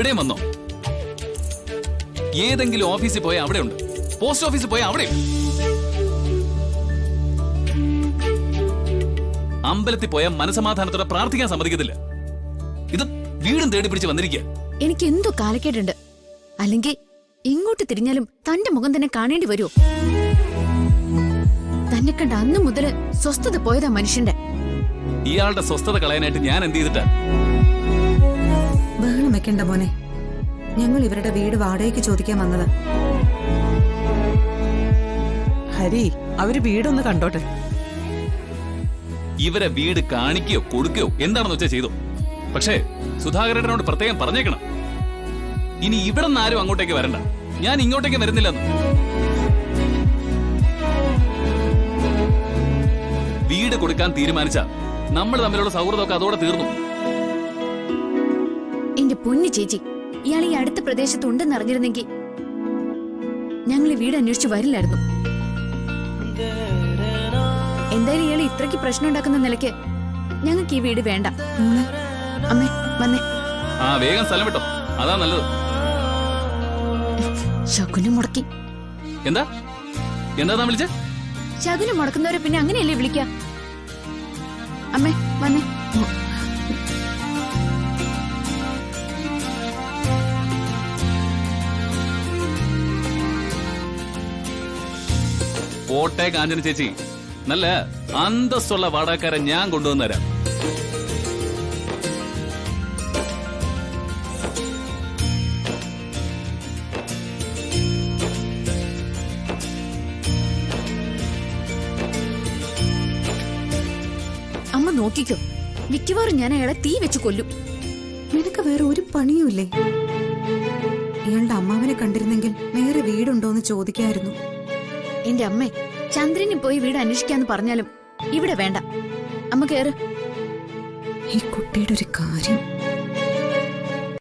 ഇവിടെയും വന്നോ? ഏതെങ്കിലും ഓഫീസിൽ പോയാൽ അവിടെ ഉണ്ട്, പോസ്റ്റ് ഓഫീസിൽ പോയാൽ അവിടെ. അമ്പലത്തിൽ പോയാൽ മനസമാധാനത്തോടെ പ്രാർത്ഥിക്കാൻ സമ്മതിക്കത്തില്ല. ഇത് വീടും തേടി പിടിച്ച് വന്നിരിക്കുക. എനിക്ക് എന്തോ കാലക്കേടുണ്ട്. അല്ലെങ്കിൽ ഇങ്ങോട്ട് തിരിഞ്ഞാലും തന്റെ മുഖം തന്നെ കാണേണ്ടി വരുമോ? തന്നെ കണ്ട അന്ന് മുതല് സ്വസ്ഥത പോയതാ മനുഷ്യന്റെ. ഇയാളുടെ സ്വസ്ഥത കളയാനായിട്ട് ഞാൻ എന്ത് ചെയ്തിട്ടാ? ബഹളം വെക്കണ്ട മോനെ, ഞങ്ങൾ ഇവരുടെ വീട് വാടകയ്ക്ക് ചോദിക്കാൻ വന്നത്. ഹരി, അവര് വീടൊന്ന് കണ്ടോട്ടെ. ഇവരെ വീട് കാണിക്കുകയോ കൊടുക്കുകയോ എന്താണെന്ന് വെച്ചാൽ ചെയ്തു. പക്ഷേ സുധാകരനോട് പ്രത്യേകം പറഞ്ഞേക്കണം, ഇനി ഇവിടെ നിന്ന് ആരും അങ്ങോട്ടേക്ക് വരണ്ട, ഞാൻ ഇങ്ങോട്ടേക്ക് വരുന്നില്ലെന്ന്. വീട് കൊടുക്കാൻ തീരുമാനിച്ച നമ്മൾ തമ്മിലുള്ള സൗഹൃദമൊക്കെ അതോടെ തീർന്നു. എന്റെ പൊന്നു ചേച്ചി, ഇയാൾ ഈ അടുത്ത പ്രദേശത്ത് ഉണ്ടെന്ന് അറിഞ്ഞിരുന്നെങ്കിൽ ഞങ്ങൾ ഈ വീട് അന്വേഷിച്ചു വരില്ലായിരുന്നു. എന്തായാലും ഇയാൾ ഇത്രയ്ക്ക് പ്രശ്നം ഉണ്ടാക്കുന്ന നിലയ്ക്ക് ഞങ്ങൾക്ക് ഈ വീട് വേണ്ട. അമ്മേ വന്നേ. ആ വേഗം സ്ഥലം വിട്ടോ, അതാ നല്ലത്. ശകുനം മുടക്കി. എന്താ എന്താ വിളിച്ചേ? ശകുനം മുടക്കുന്നവരെ പിന്നെ അങ്ങനെയല്ലേ വിളിക്ക? അമ്മേ വന്നേ. പോട്ടെ കാഞ്ചന ചേച്ചി, നല്ല അന്തസ്സുള്ള വാടകക്കാരെ ഞാൻ കൊണ്ടുവന്നുതരാം. അമ്മ നോക്കിക്കോ, മിക്കവാറും ഞാൻ അയാളെ തീ വെച്ച് കൊല്ലും. നിനക്ക് വേറെ ഒരു പണിയുമില്ലേ? ഇയാളുടെ അമ്മാവനെ കണ്ടിരുന്നെങ്കിൽ വേറെ വീടുണ്ടോന്ന് ചോദിക്കായിരുന്നു. എന്റെ അമ്മേ, ചന്ദ്രന് പോയി വീട് അന്വേഷിക്കാന്ന് പറഞ്ഞാലും ഇവിടെ വേണ്ട. അമ്മ കേറ്. ഈ കുട്ടിയുടെ ഒരു കാര്യം.